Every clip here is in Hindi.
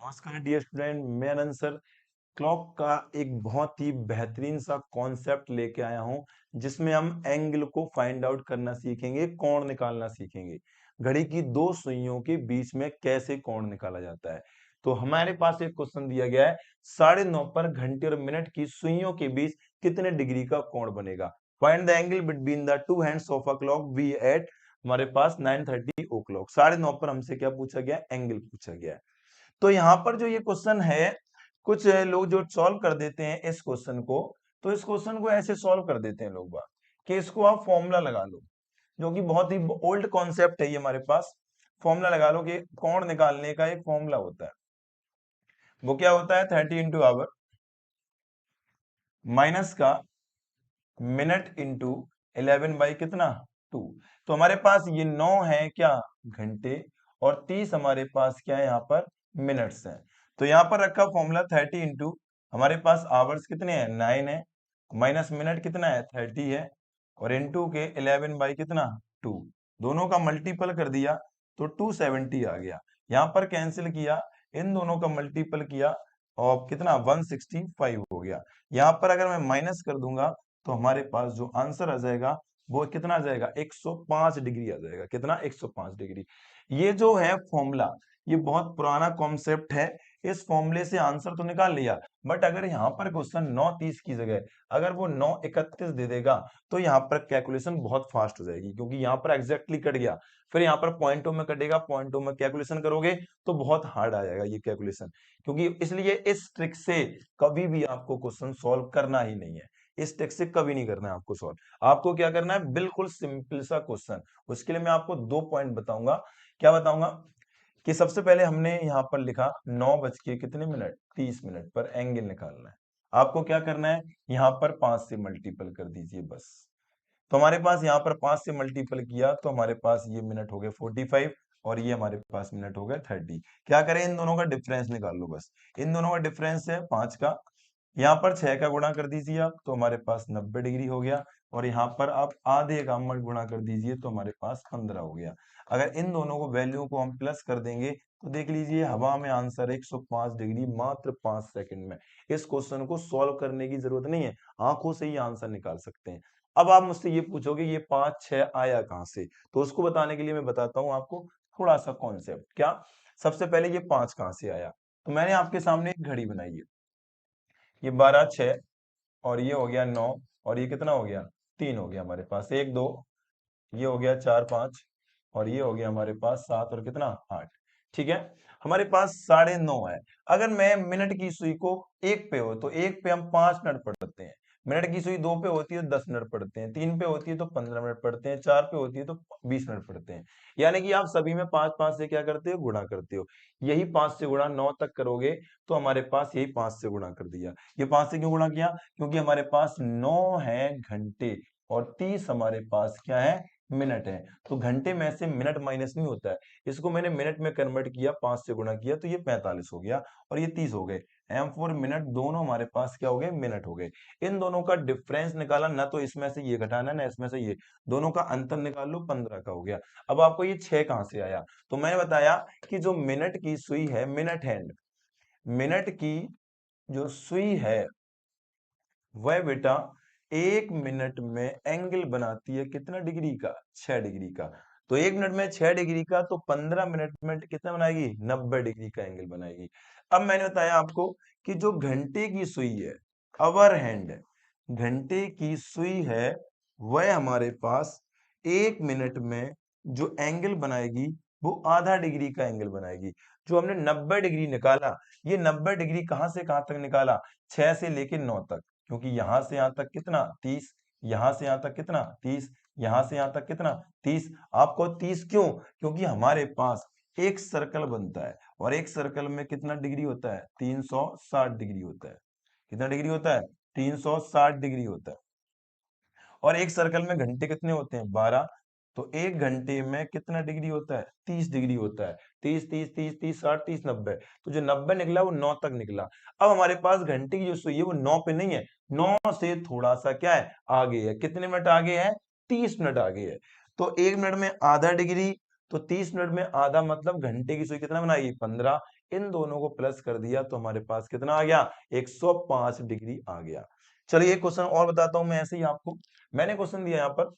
नमस्कार डियर स्टूडेंट, मैं अनंत सर क्लॉक का एक बहुत ही बेहतरीन सा कॉन्सेप्ट लेके आया हूं जिसमें हम एंगल को फाइंड आउट करना सीखेंगे, कोण निकालना सीखेंगे। घड़ी की दो सुइयों के बीच में कैसे कोण निकाला जाता है। तो हमारे पास एक क्वेश्चन दिया गया है, 9:30 पर घंटे और मिनट की सुइयों के बीच कितने डिग्री का कोण बनेगा। Find the angle between the two hands of a clock be at हमारे पास 9:30 ओ क्लॉक। 9:30 पर हमसे क्या पूछा गया, एंगल पूछा गया है। तो यहाँ पर जो ये क्वेश्चन है, कुछ लोग जो सॉल्व कर देते हैं इस क्वेश्चन को, तो इस क्वेश्चन को ऐसे सॉल्व कर देते हैं लोग बात कि इसको आप फॉर्मूला लगा लो, जो कि बहुत ही ओल्ड कॉन्सेप्ट है ये हमारे पास। फॉर्मूला लगा लो कि कोण निकालने का एक फॉर्मूला होता है, वो क्या होता है 30 इंटू आवर माइनस का मिनट इंटू 11 बाई कितना 2। तो हमारे पास ये 9 है क्या घंटे, और 30 हमारे पास क्या है यहाँ पर मिनट्स है। तो यहाँ पर रखा फॉर्मूला 30 इंटू हमारे पास आवर्स कितने हैं 9 है, माइनस मिनट कितना है 30 है, और इनटू के 11 बाई कितना 2। दोनों का मल्टीपल कर दिया तो 270 आ गया। यहाँ पर कैंसिल किया, इन दोनों का मल्टीपल किया और कितना 165 हो गया। यहाँ पर अगर मैं माइनस कर दूंगा तो हमारे पास जो आंसर आ जाएगा वो कितना आ जाएगा 105 डिग्री आ जाएगा। कितना 105 डिग्री। ये जो है फॉर्मूला, ये बहुत पुराना कॉन्सेप्ट है। इस फॉर्मूले से आंसर तो निकाल लिया, बट अगर यहाँ पर क्वेश्चन 9:30 की जगह अगर वो 9:31 दे देगा तो यहाँ पर कैलकुलेशन बहुत फास्ट हो जाएगी, क्योंकि यहाँ पर एग्जैक्टली कट गया। फिर यहाँ पर पॉइंटों में कटेगा, पॉइंटों में कैलकुलेशन करोगे तो बहुत हार्ड आ जाएगा ये कैलकुलेशन। क्योंकि इसलिए इस ट्रिक से कभी भी आपको क्वेश्चन सॉल्व करना ही नहीं है। इस ट्रिक से कभी नहीं करना है आपको सॉल्व। आपको क्या करना है, बिल्कुल सिंपल सा क्वेश्चन। उसके लिए मैं आपको 2 पॉइंट बताऊंगा। क्या बताऊंगा कि सबसे पहले हमने यहाँ पर लिखा 9 बज के कितने मिनट 30 मिनट पर एंगल निकालना है। आपको क्या करना है, यहाँ पर 5 से मल्टीपल कर दीजिए बस। तो हमारे पास यहाँ पर 5 से मल्टीपल किया तो हमारे पास ये मिनट हो गए 45, और ये हमारे पास मिनट हो गए 30। क्या करें, इन दोनों का डिफरेंस निकाल लो बस। इन दोनों का डिफरेंस है 5 का। यहाँ पर 6 का गुणा कर दीजिए आप, तो हमारे पास 90 डिग्री हो गया। और यहाँ पर आप आधे का मत गुणा कर दीजिए तो हमारे पास 15 हो गया। अगर इन दोनों को वैल्यू को हम प्लस कर देंगे तो देख लीजिए हवा में आंसर 105 डिग्री मात्र 5 सेकंड में। इस क्वेश्चन को सॉल्व करने की जरूरत नहीं है, आंखों से ही आंसर निकाल सकते हैं। अब आप मुझसे ये पूछोगे ये 5 6 आया कहां से, तो उसको बताने के लिए मैं बताता हूं आपको थोड़ा सा कॉन्सेप्ट। क्या, सबसे पहले ये 5 कहां से आया, तो मैंने आपके सामने एक घड़ी बनाई है। ये 12 6 और ये हो गया 9, और ये कितना हो गया 3 हो गया हमारे पास 1 2, ये हो गया 4 5, और ये हो गया हमारे पास 7 और कितना 8। ठीक है, हमारे पास 9:30 है। अगर मैं मिनट की सुई को एक पे हो तो एक पे हम 5 मिनट पढ़ते हैं, मिनट की सुई 2 पे होती है तो 10 मिनट पढ़ते हैं, 3 पे होती है तो 15 मिनट पढ़ते हैं, 4 पे होती है तो 20 मिनट पढ़ते हैं। यानी कि आप सभी में 5 5 से क्या करते हो, गुणा करते हो। यही 5 से गुणा 9 तक करोगे तो हमारे पास यही 5 से गुणा कर दिया। ये 5 से क्यों गुणा किया, क्योंकि हमारे पास 9 है घंटे और 30 हमारे पास क्या है मिनट है। तो घंटे में से मिनट माइनस नहीं होता है, इसको मैंने मिनट में कन्वर्ट किया, 5 से गुणा किया तो ये 45 हो गया और ये 30 हो गए। एम फॉर मिनट, दोनों हमारे पास क्या हो गए, मिनट हो गए। इन दोनों का डिफरेंस निकाला ना, तो इसमें से ये घटाना ना इसमें से ये, दोनों का अंतर निकाल लो, 15 का हो गया। अब आपको ये 6 कहां से आया, तो मैंने बताया कि जो मिनट की सुई है, मिनट हैंड, मिनट की जो सुई है वह बेटा 1 मिनट में एंगल बनाती है कितना डिग्री का, 6 डिग्री का। तो 1 मिनट में 6 डिग्री का, तो 15 मिनट में कितना बनाएगी, 90 डिग्री का एंगल बनाएगी। अब मैंने बताया आपको कि जो घंटे की सुई है, अवर हैंड, घंटे की सुई है, वह हमारे पास 1 मिनट में जो एंगल बनाएगी वो आधा डिग्री का एंगल बनाएगी। जो हमने 90 डिग्री निकाला, ये 90 डिग्री कहां से कहां तक निकाला, 6 से लेके 9 तक, क्योंकि यहां से यहां तक कितना 30, यहां से यहां तक कितना 30, यहां से यहां तक कितना 30। आपको 30 क्यों, क्योंकि हमारे पास एक सर्कल बनता है और एक सर्कल में कितना डिग्री होता है, 360 डिग्री होता है। कितना डिग्री होता है, 360 डिग्री होता है। और एक सर्कल में घंटे कितने होते हैं, 12। तो एक घंटे में कितना डिग्री होता है, 30 डिग्री होता है। 30 30 30 30 60 30 90, तो जो 90 निकला वो 9 तक निकला। अब हमारे पास घंटे की जो सुई है वो 9 पे नहीं है, 9 से थोड़ा सा क्या है आगे है। कितने मिनट आगे है, 30 मिनट आगे है। तो 1 मिनट में आधा डिग्री, तो 30 मिनट में आधा मतलब घंटे की सुई कितना बनाएगी 15। इन दोनों को प्लस कर दिया तो हमारे पास कितना आ गया, 105 डिग्री आ गया। चलिए एक क्वेश्चन और बताता हूं मैं ऐसे ही आपको। मैंने क्वेश्चन दिया यहाँ पर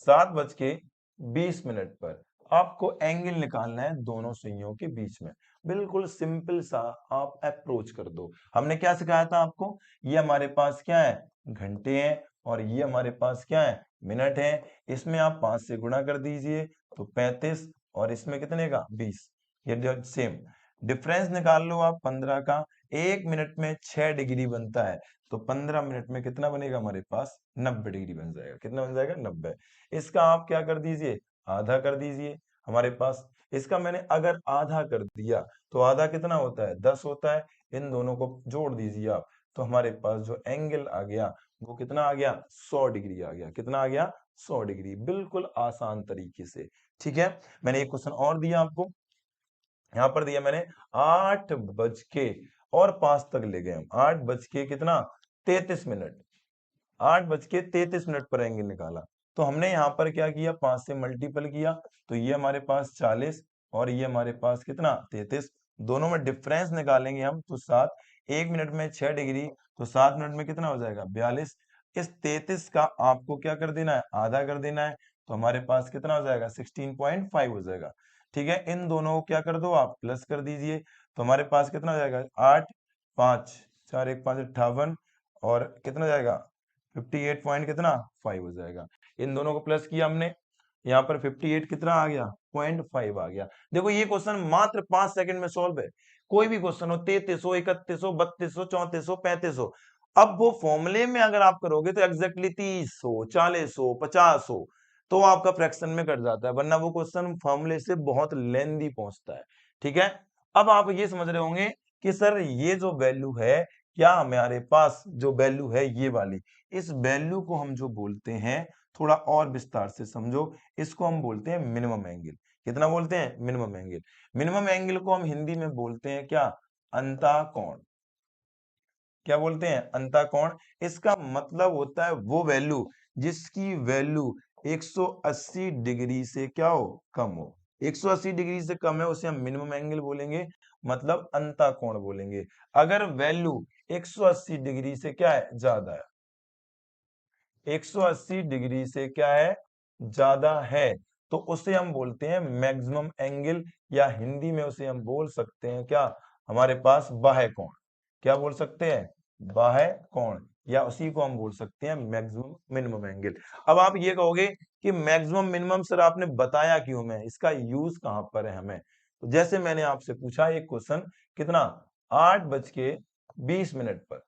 7:20 पर आपको एंगल निकालना है दोनों सुइयों के बीच में। बिल्कुल सिंपल सा आप अप्रोच कर दो। हमने क्या सिखाया था आपको, ये हमारे पास क्या है, घंटे हैं, और ये हमारे पास क्या है, मिनट है। इसमें आप 5 से गुणा कर दीजिए तो 35, और इसमें कितने का, 20। ये सेम डिफरेंस निकाल लो आप 15 का। 1 मिनट में 6 डिग्री बनता है, तो 15 मिनट में कितना बनेगा हमारे पास, 90 डिग्री बन जाएगा। कितना बन जाएगा, 90। इसका आप क्या कर दीजिए, आधा कर दीजिए हमारे पास। इसका मैंने अगर आधा कर दिया तो आधा कितना होता है, 10 होता है। इन दोनों को जोड़ दीजिए आप, तो हमारे पास जो एंगल आ गया वो कितना आ गया, 100 डिग्री आ गया। कितना आ गया, 100 डिग्री। बिल्कुल आसान तरीके से। ठीक है, मैंने एक क्वेश्चन और दिया आपको, यहां पर दिया मैंने 8:05 तक ले गए हम। 8 बज के कितना, 33 मिनट। 8:33 पर एंगल निकाला, तो हमने यहाँ पर क्या किया, 5 से मल्टीपल किया, तो ये हमारे पास 40 और ये हमारे पास कितना, 33। दोनों में डिफरेंस निकालेंगे हम तो 7। 1 मिनट में 6 डिग्री, तो 7 मिनट में कितना हो जाएगा, 42। इस 33 का आपको क्या कर देना है, आधा कर देना है, तो हमारे पास कितना हो जाएगा, 16.5 हो जाएगा। ठीक है, इन दोनों को क्या कर दो आप, प्लस कर दीजिए, तो हमारे पास कितना हो जाएगा, 8, 5, 4, 1, 5, 58, और कितना जाएगा, 58 पॉइंट कितना, 5 हो जाएगा। इन दोनों को प्लस किया हमने, यहाँ पर 58 कितना आ गया, 0.5 आ गया। देखो ये क्वेश्चन मात्र 5 सेकंड में सॉल्व है। कोई भी क्वेश्चन हो, 33 हो, 31 हो, 32 हो, 34 हो, 35 हो, अब वो फॉर्मूले में अगर आप करोगे तो एग्जैक्टली 30 हो, 40 हो, 50 हो, तो आपका फ्रैक्शन में कट जाता है, वरना वो क्वेश्चन फॉर्मूले से बहुत लेंदी पहुंचता है। ठीक है, अब आप ये समझ रहे होंगे कि सर ये जो वैल्यू है, क्या हमारे पास जो वैल्यू है ये वाली, इस वैल्यू को हम जो बोलते हैं, थोड़ा और विस्तार से समझो, इसको हम बोलते हैं मिनिमम एंगल। कितना बोलते हैं, मिनिमम एंगल। मिनिमम एंगल को हम हिंदी में बोलते हैं क्या, अंतःकोण। क्या बोलते हैं, अंतःकोण। इसका मतलब होता है वो वैल्यू जिसकी वैल्यू 180 डिग्री से क्या हो, कम हो। 180 डिग्री से कम है उसे हम मिनिमम एंगल बोलेंगे, मतलब अंतःकोण बोलेंगे। अगर वैल्यू 180 डिग्री से क्या है, ज्यादा है, 180 डिग्री से क्या है, ज्यादा है, तो उसे हम बोलते हैं मैक्सिमम एंगल, या हिंदी में उसे हम बोल सकते हैं क्या, हमारे पास बाह्य कोण। क्या बोल सकते हैं, बाह्य कोण, या उसी को हम बोल सकते हैं मैक्सिमम मिनिमम एंगल। अब आप ये कहोगे कि मैक्सिमम मिनिमम सर आपने बताया क्यों, हमें इसका यूज कहां पर है हमें, तो जैसे मैंने आपसे पूछा एक क्वेश्चन, कितना, 8:20 पर,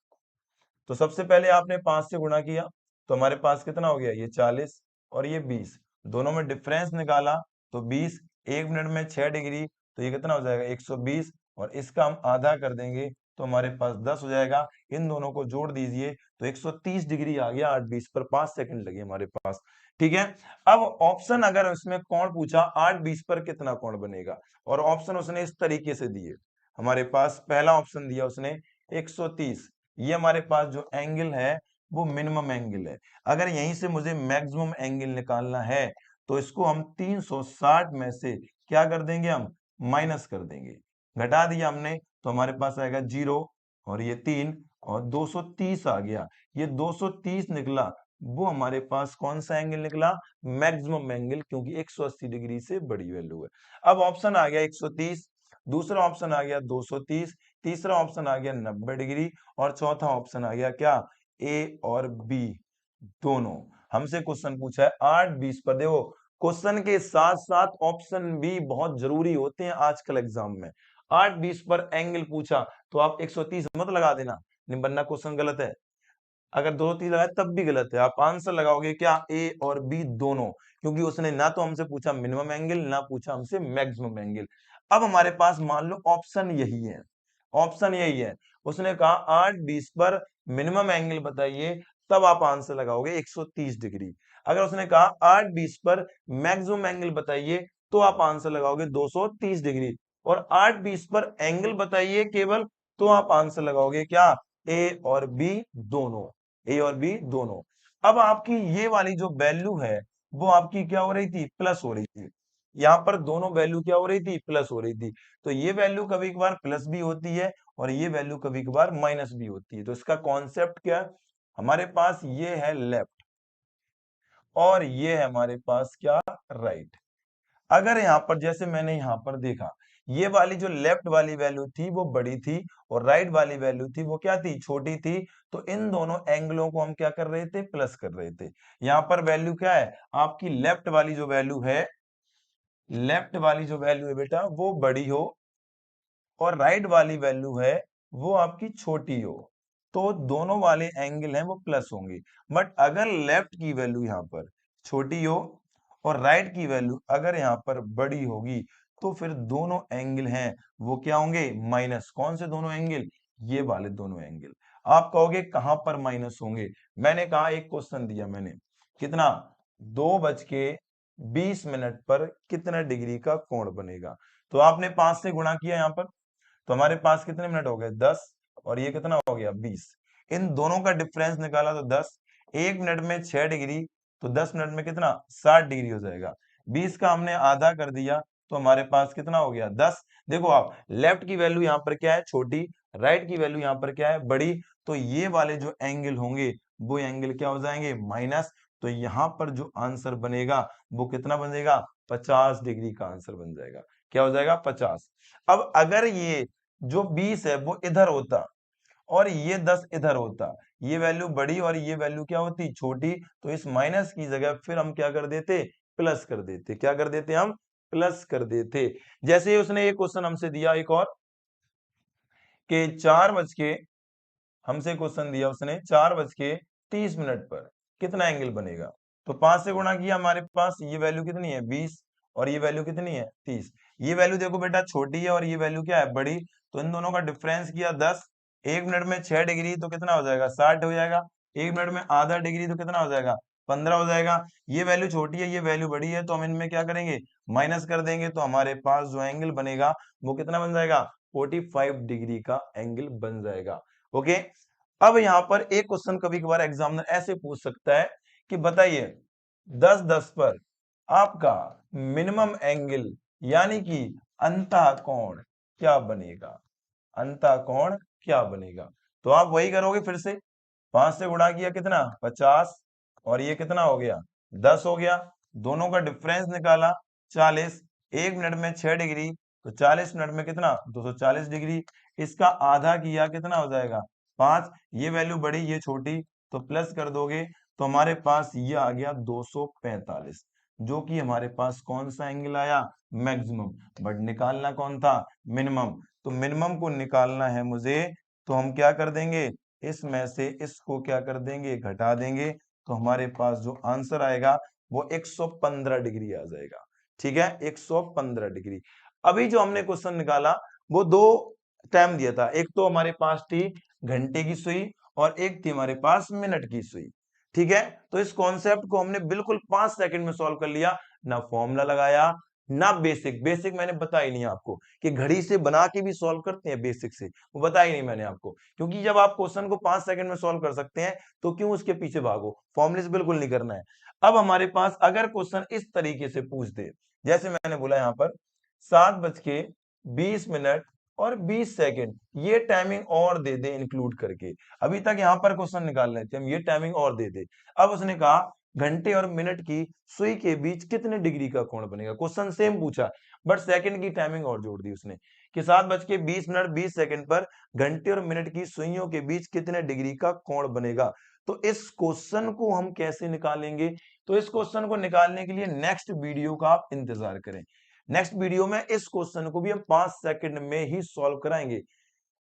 तो सबसे पहले आपने 5 से गुणा किया, तो हमारे पास कितना हो गया, ये 40 और ये 20। दोनों में डिफरेंस निकाला तो 20। 1 मिनट में 6 डिग्री, तो ये कितना हो जाएगा, 120, और इसका हम आधा कर देंगे तो हमारे पास 10 हो जाएगा। इन दोनों को जोड़ दीजिए तो 130 डिग्री आ गया 8:20 पर। 5 सेकंड लगे हमारे पास। ठीक है, अब ऑप्शन अगर उसमें कोण पूछा 8:20 पर कितना कोण बनेगा, और ऑप्शन उसने इस तरीके से दिए। हमारे पास पहला ऑप्शन दिया उसने 130, ये हमारे पास जो एंगल है वो मिनिमम एंगल है। अगर यहीं से मुझे मैक्सिमम एंगल निकालना है तो इसको हम 360 में से क्या कर देंगे, हम माइनस कर देंगे। घटा दिया हमने तो हमारे पास आएगा 0, और ये 3, और 230 आ गया। ये 230 निकला, वो हमारे पास कौन सा एंगल निकला, मैक्सिमम एंगल, क्योंकि 180 डिग्री से बड़ी वैल्यू है। अब ऑप्शन आ गया 130, दूसरा ऑप्शन आ गया 230, तीसरा ऑप्शन आ गया 90 डिग्री, और चौथा ऑप्शन आ गया क्या, ए और बी दोनों। हमसे क्वेश्चन पूछा है 8:20 पर। देखो क्वेश्चन के साथ साथ ऑप्शन भी बहुत जरूरी होते हैं आजकल एग्जाम में। 8:20 पर एंगल पूछा तो आप 130 मत लगा देना, नहीं वरना क्वेश्चन गलत है। अगर 230 लगाए तब भी गलत है, आप आंसर लगाओगे क्या, ए और बी दोनों, क्योंकि उसने ना तो हमसे पूछा मिनिमम एंगल, ना पूछा हमसे मैक्सिमम एंगल। अब हमारे पास मान लो ऑप्शन यही है, ऑप्शन यही है, उसने कहा 8:20 पर मिनिमम एंगल बताइए, तब आप आंसर लगाओगे 130 डिग्री। अगर उसने कहा 8:20 पर मैक्सिमम एंगल बताइए, तो आप आंसर लगाओगे 230 डिग्री। और 8:20 पर एंगल बताइए केवल, तो आप आंसर लगाओगे क्या, ए और बी दोनों, ए और बी दोनों। अब आपकी ये वाली जो वैल्यू है वो आपकी क्या हो रही थी, प्लस हो रही थी। यहाँ पर दोनों वैल्यू क्या हो रही थी, प्लस हो रही थी। तो ये वैल्यू कभी कभार प्लस भी होती है और ये वैल्यू कभी कभार माइनस भी होती है। तो इसका कॉन्सेप्ट क्या है, हमारे पास ये है लेफ्ट और ये है हमारे पास क्या, राइट। अगर यहाँ पर जैसे मैंने यहाँ पर देखा, ये वाली जो लेफ्ट वाली वैल्यू थी वो बड़ी थी और राइट वाली वैल्यू थी वो क्या थी, छोटी थी। तो इन दोनों एंगलों को हम क्या कर रहे थे, प्लस कर रहे थे। यहाँ पर वैल्यू क्या है, आपकी लेफ्ट वाली जो वैल्यू है, लेफ्ट वाली जो वैल्यू है बेटा वो बड़ी हो और राइट वाली वैल्यू है वो आपकी छोटी हो, तो दोनों वाले एंगल हैं वो प्लस होंगे। बट अगर लेफ्ट की वैल्यू यहाँ पर छोटी हो और राइट की वैल्यू अगर यहाँ पर बड़ी होगी, तो फिर दोनों एंगल हैं वो क्या होंगे, माइनस। कौन से दोनों एंगल, ये वाले दोनों एंगल। आप कहोगे कहां पर माइनस होंगे, मैंने कहा एक क्वेश्चन दिया मैंने, कितना, 2:20 पर कितना डिग्री का कोण बनेगा। तो आपने 5 से गुणा किया यहाँ पर, तो हमारे पास कितने मिनट हो गए, 10, और ये कितना हो गया, 20। इन दोनों का डिफरेंस निकाला तो 10, 1 मिनट में 6 डिग्री, तो 10 मिनट में कितना, 60 डिग्री हो जाएगा। 20 का हमने आधा कर दिया तो हमारे पास कितना हो गया, 10। देखो आप, लेफ्ट की वैल्यू यहाँ पर क्या है, छोटी, राइट की वैल्यू यहाँ पर क्या है, बड़ी। तो ये वाले जो एंगल होंगे वो एंगल क्या हो जाएंगे, माइनस। तो यहाँ पर जो आंसर बनेगा वो कितना बनेगा, 50 डिग्री का आंसर बन जाएगा। क्या हो जाएगा, 50। अब अगर ये जो 20 है वो इधर होता और ये 10 इधर होता, ये वैल्यू बड़ी और ये वैल्यू क्या होती, छोटी, तो इस माइनस की जगह फिर हम क्या कर देते, प्लस कर देते। क्या कर देते हम, प्लस कर देते। जैसे ही उसने एक क्वेश्चन हमसे दिया एक और, कि 4 बज के, हमसे क्वेश्चन दिया उसने 4:30 पर कितना एंगल बनेगा। तो 5 से गुणा किया, हमारे पास ये वैल्यू कितनी है, 20, और ये वैल्यू कितनी है, 30। ये वैल्यू देखो बेटा छोटी है और ये वैल्यू क्या है, बड़ी। तो इन दोनों का डिफरेंस किया 10, 1 मिनट में 6 डिग्री तो कितना हो जाएगा, 60 हो जाएगा। 1 मिनट में आधा डिग्री तो कितना हो जाएगा, 15 हो जाएगा। ये वैल्यू छोटी है, ये वैल्यू बड़ी है, तो हम इनमें क्या करेंगे, माइनस कर देंगे। तो हमारे पास जो एंगल बनेगा वो कितना बन जाएगा, 45 डिग्री का एंगल बन जाएगा। ओके। अब यहाँ पर एक क्वेश्चन कभी कभार एग्जामिनर ऐसे पूछ सकता है कि बताइए 10:10 पर आपका मिनिमम एंगल यानी कि अंतः कोण क्या बनेगा, अंतः कोण क्या बनेगा। तो आप वही करोगे, फिर से 5 से गुणा किया कितना, 50, और ये कितना हो गया, 10 हो गया। दोनों का डिफरेंस निकाला 40, 1 मिनट में 6 डिग्री, तो 40 मिनट में कितना, 240 डिग्री। इसका आधा किया कितना हो जाएगा, 5। ये वैल्यू बड़ी, ये छोटी, तो प्लस कर दोगे तो हमारे पास ये आ गया 245, जो कि हमारे पास कौन सा एंगल आया, मैक्सिमम। बट निकालना कौन था, मिनिमम। तो मिनिमम को निकालना है मुझे, तो हम क्या कर देंगे, इसमें से इसको क्या कर देंगे, घटा देंगे। तो हमारे पास जो आंसर आएगा वो 115 डिग्री आ जाएगा। ठीक है, 115 डिग्री। अभी जो हमने क्वेश्चन निकाला वो दो टाइम दिया था, एक तो हमारे पास थी घंटे की सुई और एक थी हमारे पास मिनट की सुई। ठीक है, तो इस कॉन्सेप्ट को हमने बिल्कुल 5 सेकंड में सॉल्व कर लिया। ना फॉर्मूला लगाया, ना बेसिक, बेसिक मैंने बताया नहीं आपको कि घड़ी से बना के भी सॉल्व करते हैं, बेसिक से वो बताया नहीं मैंने आपको। क्योंकि जब आप क्वेश्चन को 5 सेकंड में सॉल्व कर सकते हैं तो क्यों उसके पीछे भागो, फॉर्मूले से बिल्कुल नहीं करना है। अब हमारे पास अगर क्वेश्चन इस तरीके से पूछ दे, जैसे मैंने बोला यहाँ पर 7:20 और 20 सेकंड, ये टाइमिंग और दे दे इंक्लूड करके। अभी तक यहाँ पर क्वेश्चन निकाल रहे थे हम, ये टाइमिंग और दे दे। अब उसने कहा घंटे और मिनट की सुई के बीच कितने डिग्री का कोण बनेगा। क्वेश्चन सेम पूछा बट सेकंड की टाइमिंग और जोड़ दी उसने, कि 7:20 पर घंटे और मिनट की सुइयों के बीच कितने डिग्री का कोण बनेगा। तो इस क्वेश्चन को हम कैसे निकालेंगे, तो इस क्वेश्चन को निकालने के लिए नेक्स्ट वीडियो का आप इंतजार करें। नेक्स्ट वीडियो में इस क्वेश्चन को भी हम 5 सेकंड में ही सॉल्व कराएंगे।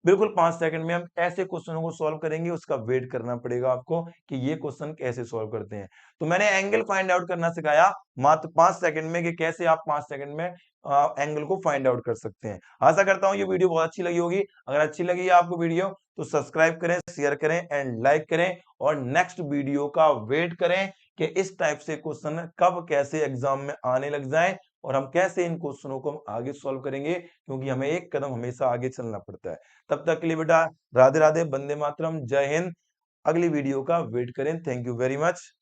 बिल्कुल 5 सेकंड में हम ऐसे क्वेश्चनों को सॉल्व करेंगे, उसका वेट करना पड़ेगा आपको कि ये क्वेश्चन कैसे सॉल्व करते हैं। तो मैंने एंगल फाइंड आउट करना सिखाया मात्र 5 सेकंड में, कि कैसे आप 5 सेकंड में एंगल को फाइंड आउट कर सकते हैं। आशा करता हूं ये वीडियो बहुत अच्छी लगी होगी। अगर अच्छी लगी है आपको वीडियो तो सब्सक्राइब करें, शेयर करें एंड लाइक करें, और नेक्स्ट वीडियो का वेट करें कि इस टाइप से क्वेश्चन कब कैसे एग्जाम में आने लग जाए और हम कैसे इन क्वेश्चनों को हम आगे सॉल्व करेंगे, क्योंकि हमें एक कदम हमेशा आगे चलना पड़ता है। तब तक के लिए बेटा राधे राधे, वंदे मातरम, जय हिंद। अगली वीडियो का वेट करें। Thank you very much.